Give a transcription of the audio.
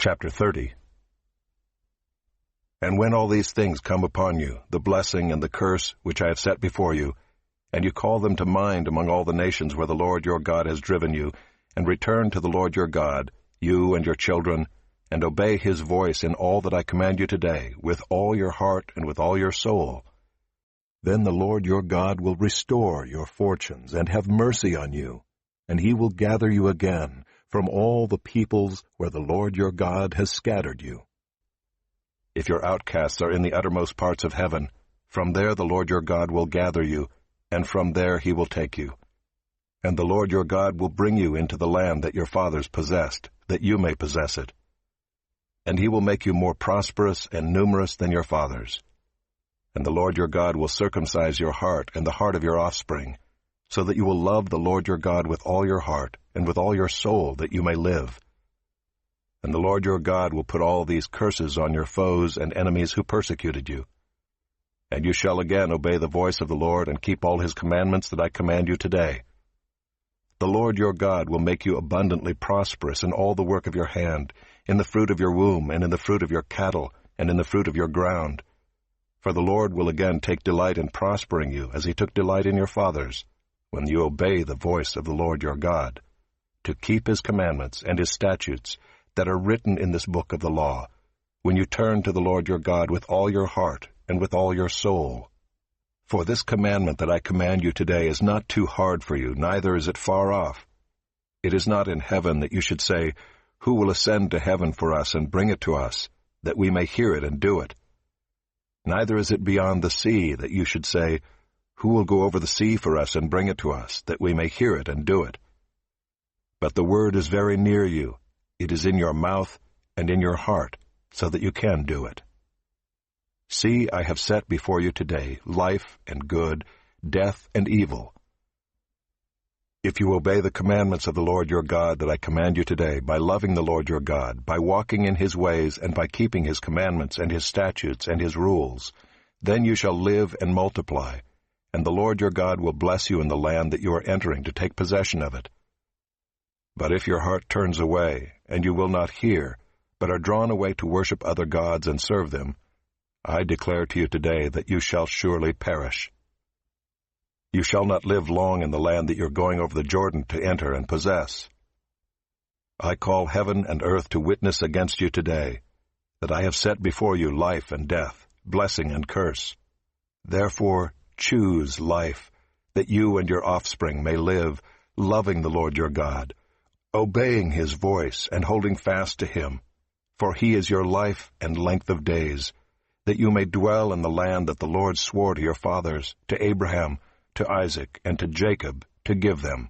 Chapter 30. And when all these things come upon you, the blessing and the curse which I have set before you, and you call them to mind among all the nations where the Lord your God has driven you, and return to the Lord your God, you and your children, and obey his voice in all that I command you today, with all your heart and with all your soul, then the Lord your God will restore your fortunes and have mercy on you, and he will gather you again from all the peoples where the Lord your God has scattered you. If your outcasts are in the uttermost parts of heaven, from there the Lord your God will gather you, and from there he will take you. And the Lord your God will bring you into the land that your fathers possessed, that you may possess it. And he will make you more prosperous and numerous than your fathers. And the Lord your God will circumcise your heart and the heart of your offspring, so that you will love the Lord your God with all your heart and with all your soul, that you may live. And the Lord your God will put all these curses on your foes and enemies who persecuted you. And you shall again obey the voice of the Lord and keep all his commandments that I command you today. The Lord your God will make you abundantly prosperous in all the work of your hand, in the fruit of your womb, and in the fruit of your cattle, and in the fruit of your ground. For the Lord will again take delight in prospering you, as he took delight in your fathers, when you obey the voice of the Lord your God, to keep his commandments and his statutes that are written in this book of the law, when you turn to the Lord your God with all your heart and with all your soul. For this commandment that I command you today is not too hard for you, neither is it far off. It is not in heaven that you should say, who will ascend to heaven for us and bring it to us, that we may hear it and do it? Neither is it beyond the sea that you should say, who will go over the sea for us and bring it to us, that we may hear it and do it? But the word is very near you. It is in your mouth and in your heart, so that you can do it. See, I have set before you today life and good, death and evil. If you obey the commandments of the Lord your God that I command you today, by loving the Lord your God, by walking in his ways, and by keeping his commandments and his statutes and his rules, then you shall live and multiply, and the Lord your God will bless you in the land that you are entering to take possession of it. But if your heart turns away, and you will not hear, but are drawn away to worship other gods and serve them, I declare to you today that you shall surely perish. You shall not live long in the land that you are going over the Jordan to enter and possess. I call heaven and earth to witness against you today, that I have set before you life and death, blessing and curse. Therefore choose life, that you and your offspring may live, loving the Lord your God, obeying his voice and holding fast to him. For he is your life and length of days, that you may dwell in the land that the Lord swore to your fathers, to Abraham, to Isaac, and to Jacob, to give them.